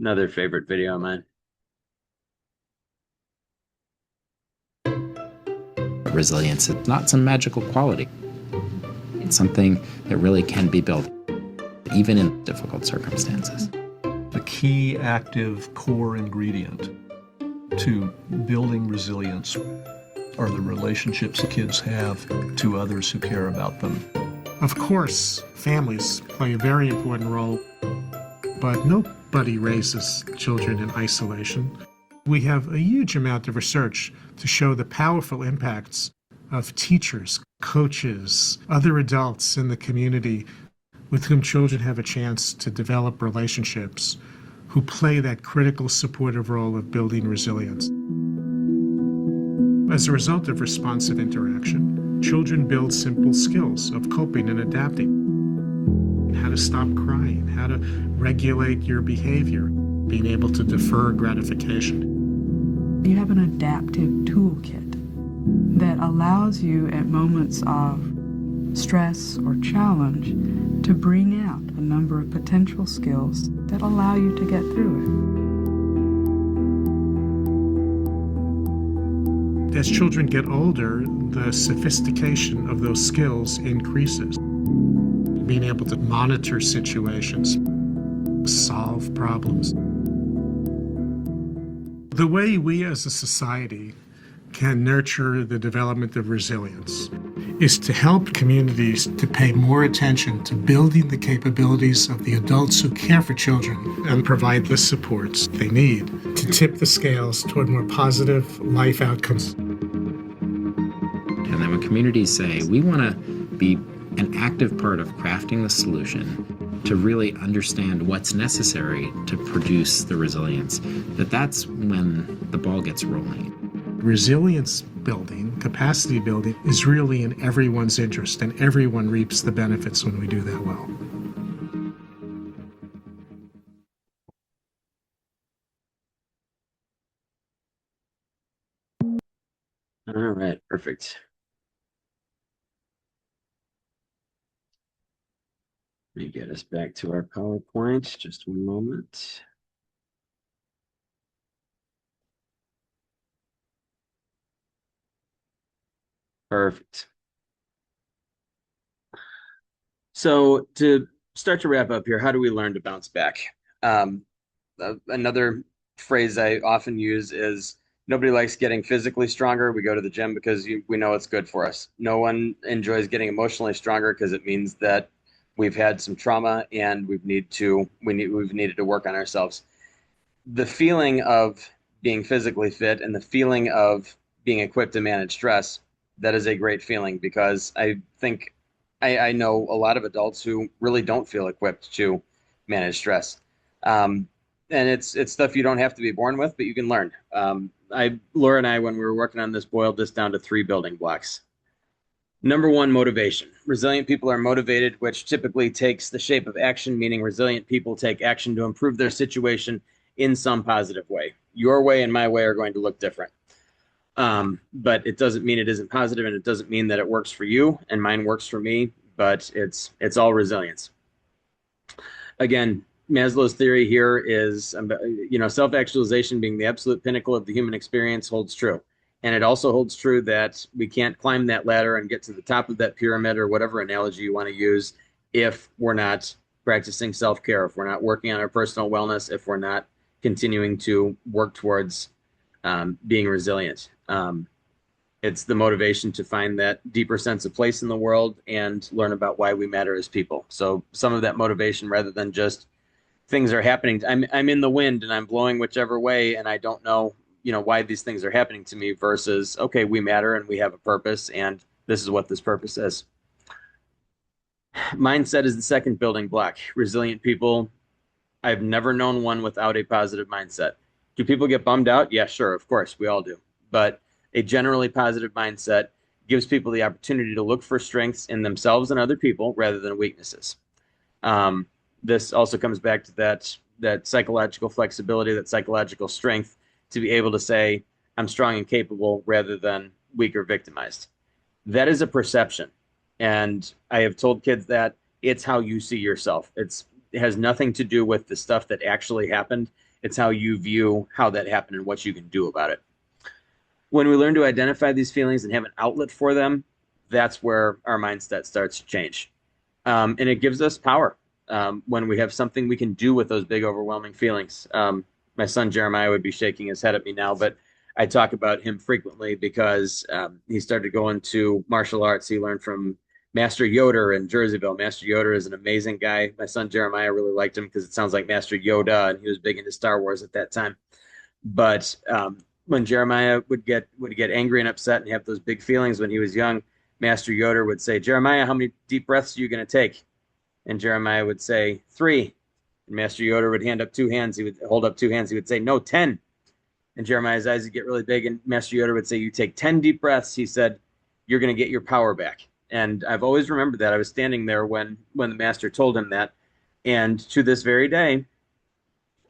Another favorite video of mine. Resilience is not some magical quality. It's something that really can be built, even in difficult circumstances. The key active core ingredient to building resilience are the relationships kids have to others who care about them. Of course, families play a very important role, but nobody raises children in isolation. We have a huge amount of research to show the powerful impacts of teachers, coaches, other adults in the community with whom children have a chance to develop relationships, who play that critical supportive role of building resilience. As a result of responsive interaction, children build simple skills of coping and adapting. How to stop crying, how to regulate your behavior, being able to defer gratification. You have an adaptive toolkit that allows you at moments of stress or challenge to bring out a number of potential skills that allow you to get through it. As children get older, the sophistication of those skills increases. Being able to monitor situations, solve problems. The way we as a society can nurture the development of resilience is to help communities to pay more attention to building the capabilities of the adults who care for children and provide the supports they need to tip the scales toward more positive life outcomes. And then when communities say, we want to be an active part of crafting the solution to really understand what's necessary to produce the resilience, that's when the ball gets rolling. Resilience building, capacity building, is really in everyone's interest, and everyone reaps the benefits when we do that well. All right, perfect. Let me get us back to our PowerPoint. Just one moment. Perfect. So to start to wrap up here, how do we learn to bounce back? Another phrase I often use is, nobody likes getting physically stronger. We go to the gym because we know it's good for us. No one enjoys getting emotionally stronger because it means that we've had some trauma and we've needed to work on ourselves. The feeling of being physically fit and the feeling of being equipped to manage stress, that is a great feeling, because I think I know a lot of adults who really don't feel equipped to manage stress. And it's stuff you don't have to be born with, but you can learn. Laura and I, when we were working on this, boiled this down to 3 building blocks. Number 1, motivation. Resilient people are motivated, which typically takes the shape of action, meaning resilient people take action to improve their situation in some positive way. Your way and my way are going to look different. But it doesn't mean it isn't positive, and it doesn't mean that it works for you and mine works for me, but it's all resilience. Again, Maslow's theory here is, self-actualization being the absolute pinnacle of the human experience holds true. And it also holds true that we can't climb that ladder and get to the top of that pyramid, or whatever analogy you want to use, if we're not practicing self-care, if we're not working on our personal wellness, if we're not continuing to work towards being resilient. It's the motivation to find that deeper sense of place in the world and learn about why we matter as people. So some of that motivation, rather than just things are happening, I'm in the wind and I'm blowing whichever way, and I don't know, why these things are happening to me, versus, okay, we matter and we have a purpose, and this is what this purpose is. Mindset is the second building block. Resilient people, I've never known one without a positive mindset. Do people get bummed out? Yeah, sure, of course, we all do. But a generally positive mindset gives people the opportunity to look for strengths in themselves and other people rather than weaknesses. This also comes back to that psychological flexibility, that psychological strength, to be able to say, I'm strong and capable, rather than weak or victimized. That is a perception. And I have told kids that it's how you see yourself. It has nothing to do with the stuff that actually happened. It's how you view how that happened and what you can do about it. When we learn to identify these feelings and have an outlet for them, that's where our mindset starts to change. And it gives us power when we have something we can do with those big, overwhelming feelings. My son Jeremiah would be shaking his head at me now, but I talk about him frequently because he started going to martial arts. He learned from Master Yoder in Jerseyville. Master Yoder is an amazing guy. My son Jeremiah really liked him because it sounds like Master Yoda, and he was big into Star Wars at that time. But when Jeremiah would get angry and upset and have those big feelings when he was young, Master Yoder would say, Jeremiah, how many deep breaths are you going to take? And Jeremiah would say, 3. And Master Yoder would hand up 2 hands. He would hold up 2 hands. He would say, no, 10. And Jeremiah's eyes would get really big. And Master Yoder would say, you take 10 deep breaths. He said, you're going to get your power back. And I've always remembered that. I was standing there when the master told him that. And to this very day,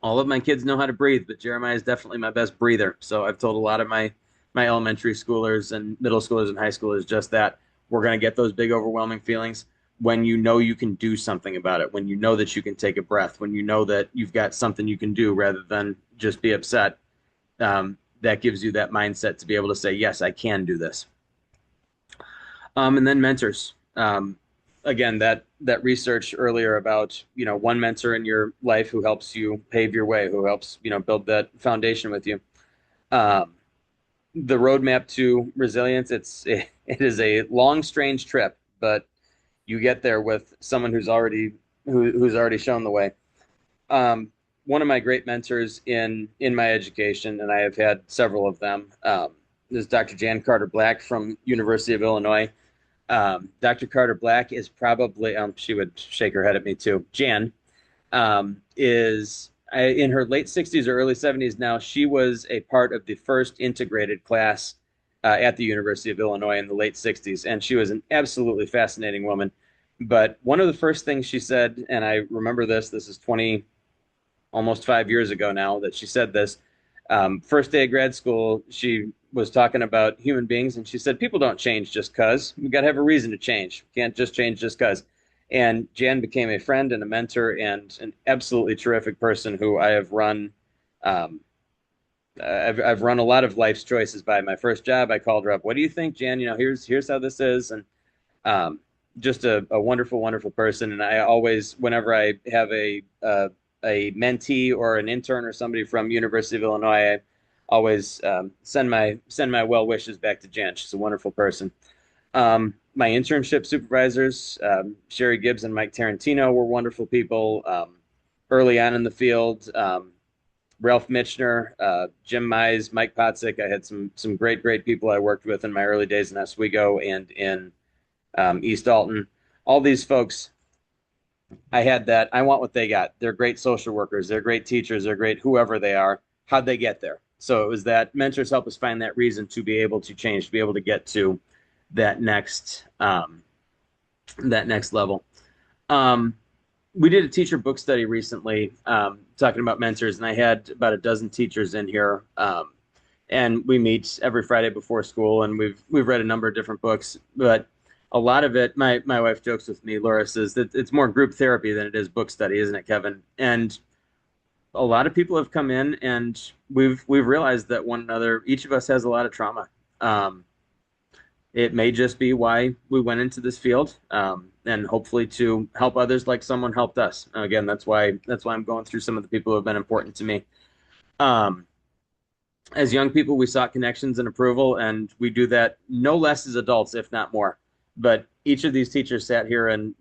all of my kids know how to breathe, but Jeremiah is definitely my best breather. So I've told a lot of my elementary schoolers and middle schoolers and high schoolers just that. We're going to get those big, overwhelming feelings when you know you can do something about it, when you know that you can take a breath, when you know that you've got something you can do rather than just be upset. That gives you that mindset to be able to say, yes, I can do this. And then mentors. Again, that research earlier about, one mentor in your life who helps you pave your way, who helps, build that foundation with you. The roadmap to resilience, it is a long, strange trip, but you get there with someone who's already shown the way. One of my great mentors in my education, and I have had several of them, is Dr. Jan Carter Black from University of Illinois. Dr. Carter Black is probably, she would shake her head at me too. Jan is in her late 60s or early 70s now. She was a part of the first integrated class at the University of Illinois in the late 60s. And she was an absolutely fascinating woman. But one of the first things she said, and I remember this is almost 5 years ago now that she said this, first day of grad school, she was talking about human beings, and she said, people don't change just because. We got to have a reason to change. Can't just change just because. And Jan became a friend and a mentor and an absolutely terrific person who I have run. I've run a lot of life's choices by. My first job, I called her up. What do you think, Jan? Here's how this is. And just a wonderful, wonderful person. And I always, whenever I have a mentee or an intern or somebody from University of Illinois, I always send my well wishes back to Jan. She's a wonderful person. My internship supervisors, Sherry Gibbs and Mike Tarantino, were wonderful people early on in the field. Ralph Mitchner, Jim Mize, Mike Potzik. I had some great people I worked with in my early days in Oswego and in East Alton. All these folks, I had that. I want what they got. They're great social workers. They're great teachers. They're great whoever they are. How'd they get there? So it was that mentors help us find that reason to be able to change, to be able to get to that next level. We did a teacher book study recently talking about mentors, and I had about a dozen teachers in here. and we meet every Friday before school, and we've read a number of different books, but a lot of it, my wife jokes with me, Laura, says that it's more group therapy than it is book study, isn't it, Kevin? And a lot of people have come in, and we've realized that one another, each of us has a lot of trauma. It may just be why we went into this field, and hopefully to help others like someone helped us. Again, that's why I'm going through some of the people who have been important to me. As young people, we sought connections and approval, and we do that no less as adults, if not more. But each of these teachers sat here, and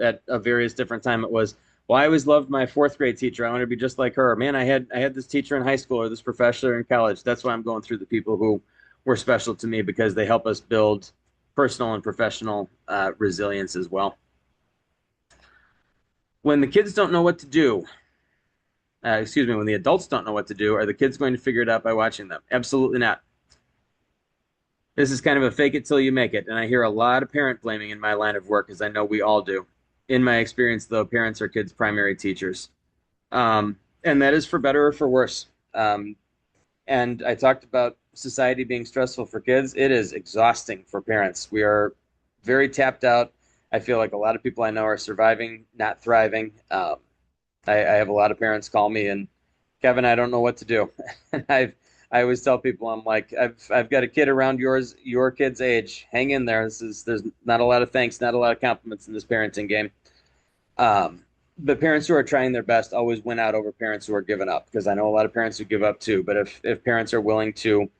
at a various different time, it was, well, I always loved my fourth grade teacher. I want to be just like her. Man, I had this teacher in high school or this professor in college. That's why I'm going through the people who were special to me, because they help us build personal and professional resilience as well. When the kids don't know what to do, when the adults don't know what to do, are the kids going to figure it out by watching them? Absolutely not. This is kind of a fake it till you make it. And I hear a lot of parent blaming in my line of work, as I know we all do. In my experience, though, parents are kids' primary teachers. And that is for better or for worse. And I talked about society being stressful for kids. It is exhausting for parents. We are very tapped out. I feel like a lot of people I know are surviving, not thriving. I have a lot of parents call me and, Kevin, I don't know what to do. I always tell people, I'm like, I've got a kid around your kid's age. Hang in there. There's not a lot of thanks, not a lot of compliments in this parenting game. But parents who are trying their best always win out over parents who are giving up, because I know a lot of parents who give up too. But if parents are willing to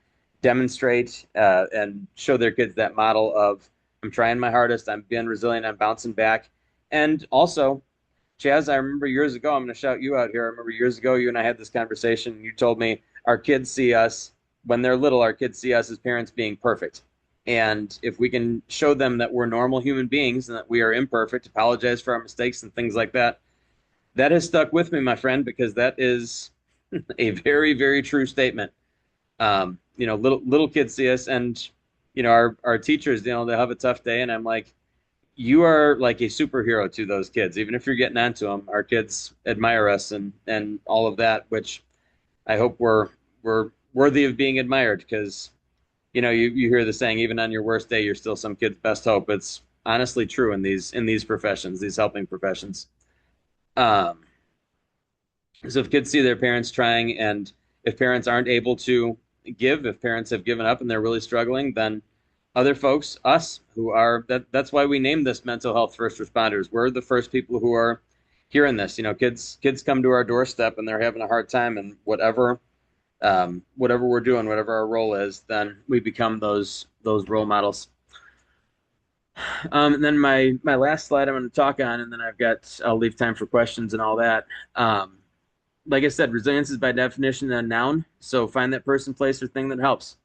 demonstrate and show their kids that model of, I'm trying my hardest, I'm being resilient, I'm bouncing back. And also, Chaz, I remember years ago, I'm going to shout you out here. I remember years ago, you and I had this conversation. You told me our kids see us, when they're little, our kids see us as parents being perfect. And if we can show them that we're normal human beings and that we are imperfect, apologize for our mistakes and things like that, that has stuck with me, my friend, because that is a very, very true statement. Little kids see us, and our teachers, they'll have a tough day, and I'm like, you are like a superhero to those kids. Even if you're getting onto them, our kids admire us and all of that, which I hope we're worthy of being admired, because you hear the saying, even on your worst day, you're still some kid's best hope. It's honestly true in these professions, these helping professions. So if kids see their parents trying, and if parents aren't able to give, if parents have given up and they're really struggling, then other folks, us, who are, that's why we named this mental health first responders. We're the first people who are hearing this. Kids come to our doorstep and they're having a hard time, and whatever we're doing, whatever our role is, then we become those role models. And then my last slide I'm going to talk on, and then I'll leave time for questions and all that. Like I said, resilience is by definition a noun. So find that person, place, or thing that helps.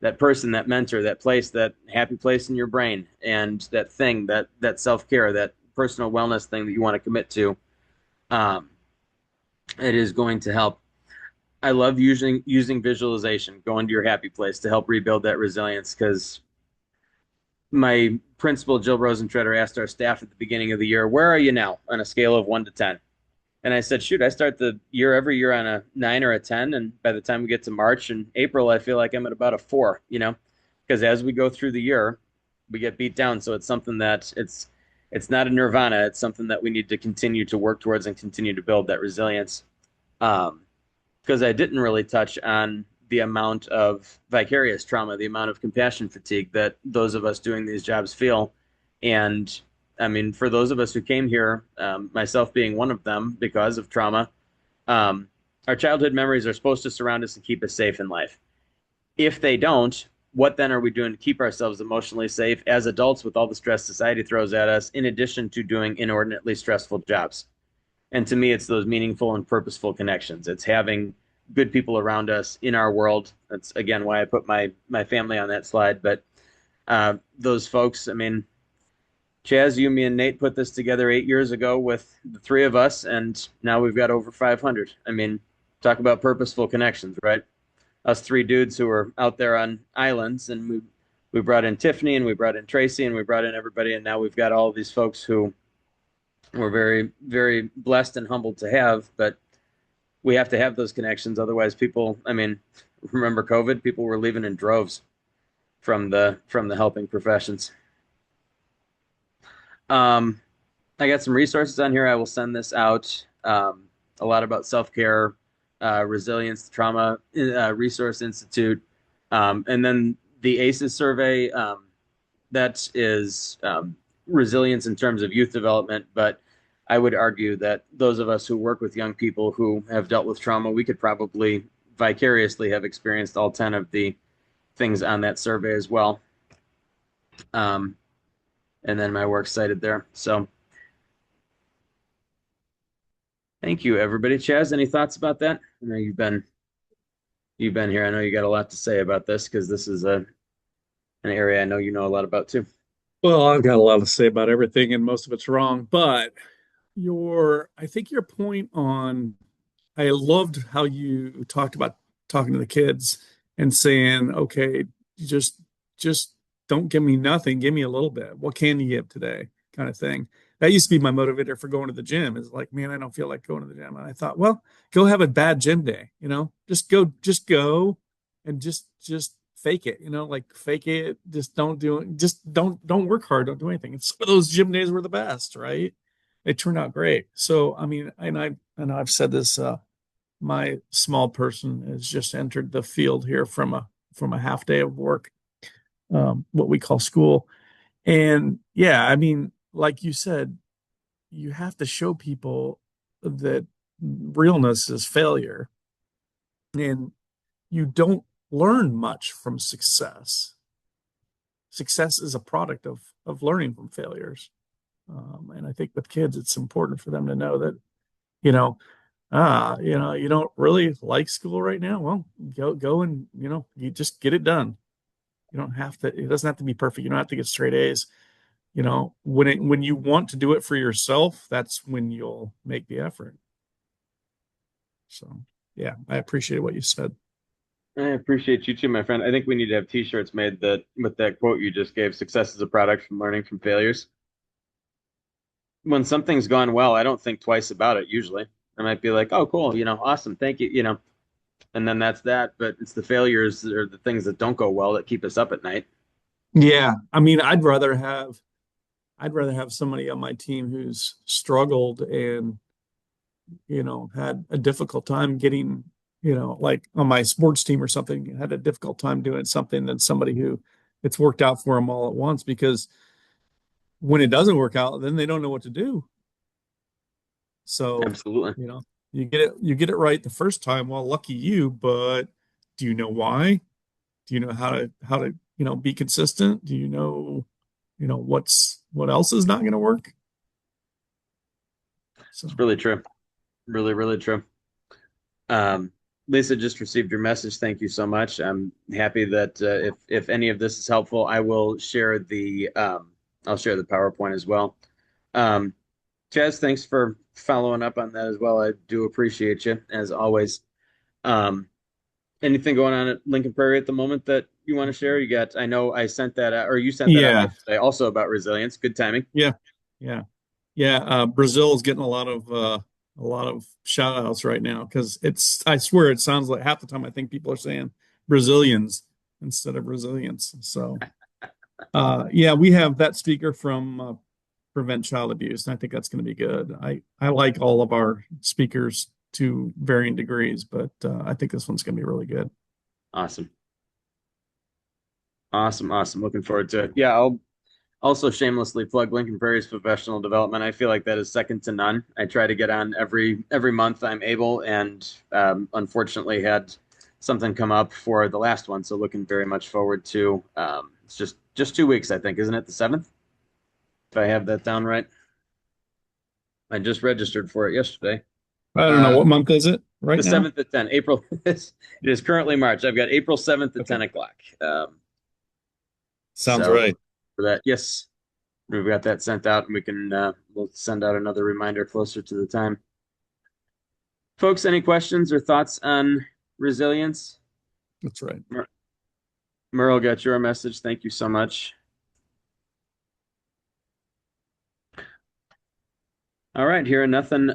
That person, that mentor, that place, that happy place in your brain, and that thing, that self-care, that personal wellness thing that you want to commit to. It is going to help. I love using visualization, going to your happy place to help rebuild that resilience, because my principal, Jill Rosentreader, asked our staff at the beginning of the year, where are you now on a scale of 1 to 10? And I said, shoot, I start the year every year on a 9 or a 10. And by the time we get to March and April, I feel like I'm at about a 4, because as we go through the year, we get beat down. So it's something that it's not a nirvana. It's something that we need to continue to work towards and continue to build that resilience. Because I didn't really touch on the amount of vicarious trauma, the amount of compassion fatigue that those of us doing these jobs feel. And I mean, for those of us who came here, myself being one of them because of trauma, our childhood memories are supposed to surround us and keep us safe in life. If they don't, what then are we doing to keep ourselves emotionally safe as adults with all the stress society throws at us, in addition to doing inordinately stressful jobs? And to me, it's those meaningful and purposeful connections. It's having good people around us in our world. That's, again, why I put my family on that slide. But those folks, I mean, Chaz, you, me, and Nate put this together 8 years ago with the three of us, and now we've got over 500. I mean, talk about purposeful connections, right? Us three dudes who were out there on islands, and we brought in Tiffany, and we brought in Tracy, and we brought in everybody, and now we've got all of these folks who we're very, very blessed and humbled to have. But we have to have those connections. Otherwise, people, I mean, remember COVID? People were leaving in droves from the helping professions. I got some resources on here. I will send this out. A lot about self-care, resilience, trauma resource institute, and then the ACEs survey. That is resilience in terms of youth development, but I would argue that those of us who work with young people who have dealt with trauma, we could probably vicariously have experienced all 10 of the things on that survey as well. And then my work cited there. So thank you, everybody. Chaz, any thoughts about that? I know you've been here. I know you got a lot to say about this because this is an area I know you know a lot about too. Well, I've got a lot to say about everything, and most of it's wrong. But I think your point on, I loved how you talked about talking to the kids and saying, okay, just don't give me nothing, give me a little bit. What can you give today? Kind of thing. That used to be my motivator for going to the gym. Is like, man, I don't feel like going to the gym. And I thought, well, go have a bad gym day, just go and just fake it, like fake it. Just don't work hard. Don't do anything. And some of those gym days were the best, right? They turned out great. So, I mean, and I've said this, my small person has just entered the field here from a half day of work, what we call school. And yeah, I mean, like you said, you have to show people that realness is failure, and you don't learn much from success. Success is a product of learning from failures. And I think with kids, it's important for them to know that, you don't really like school right now. Well, go and, you just get it done. You don't have to, it doesn't have to be perfect. You don't have to get straight A's. When you want to do it for yourself, that's when you'll make the effort. So yeah, I appreciate what you said. I appreciate you too, my friend. I think we need to have t-shirts made that with that quote you just gave, success is a product from learning from failures. When something's gone well, I don't think twice about it usually. I might be like, oh, cool, awesome, thank you, and then that's that. But it's the failures or the things that don't go well that keep us up at night. Yeah. I mean, I'd rather have somebody on my team who's struggled and, had a difficult time getting, like on my sports team or something, had a difficult time doing something than somebody who it's worked out for them all at once. Because when it doesn't work out, then they don't know what to do. So, Absolutely. you get it right the first time. Well, lucky you, but do you know why? Do you know how to, be consistent? Do you know, what else is not going to work? So. It's really true. Really, really true. Lisa just received your message. Thank you so much. I'm happy that if any of this is helpful, I will share I'll share the PowerPoint as well. Chaz, thanks for following up on that as well. I do appreciate you as always. Anything going on at Lincoln Prairie at the moment that you want to share? I know I sent that out, or you sent that out yesterday, also about resilience. Good timing. Yeah. Brazil is getting a lot of shout outs right now because I swear it sounds like half the time I think people are saying Brazilians instead of resilience. So we have that speaker from Prevent Child Abuse, and I think that's going to be good. I like all of our speakers to varying degrees, but I think this one's going to be really good. Awesome. Looking forward to it. Yeah, I'll also shamelessly plug Lincoln Prairie's professional development. I feel like that is second to none. I try to get on every month I'm able, and unfortunately had something come up for the last one. So looking very much forward to. It's just 2 weeks, I think, isn't it? The 7th, if I have that down right. I just registered for it yesterday. I don't know what month is it right the now. The 7th at 10. April. It is currently March. I've got April 7th at 10 o'clock. Sounds right. For that, yes, we've got that sent out, and we can we'll send out another reminder closer to the time. Folks, any questions or thoughts on resilience? That's right. Merle got your message. Thank you so much. All right, here nothing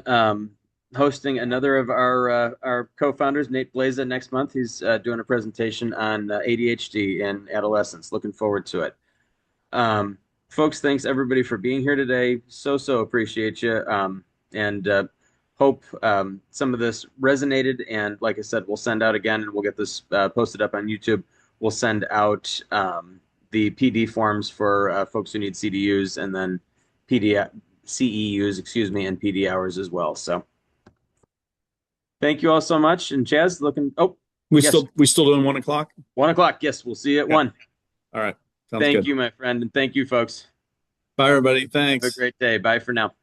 hosting another of our co-founders, Nate Blaza, next month. He's doing a presentation on ADHD in adolescence. Looking forward to it. Folks, thanks everybody for being here today. So appreciate you. And hope some of this resonated. And like I said, we'll send out again, and we'll get this posted up on YouTube. We'll send out the PD forms for folks who need CDUs, and then CEUs, excuse me, and PD hours as well. So thank you all so much. And Chaz, we still doing 1 o'clock? 1 o'clock. Yes, we'll see you at 1. All right. Sounds Thank good. you, my friend, and thank you, folks. Bye, everybody. Thanks. Have a great day. Bye for now.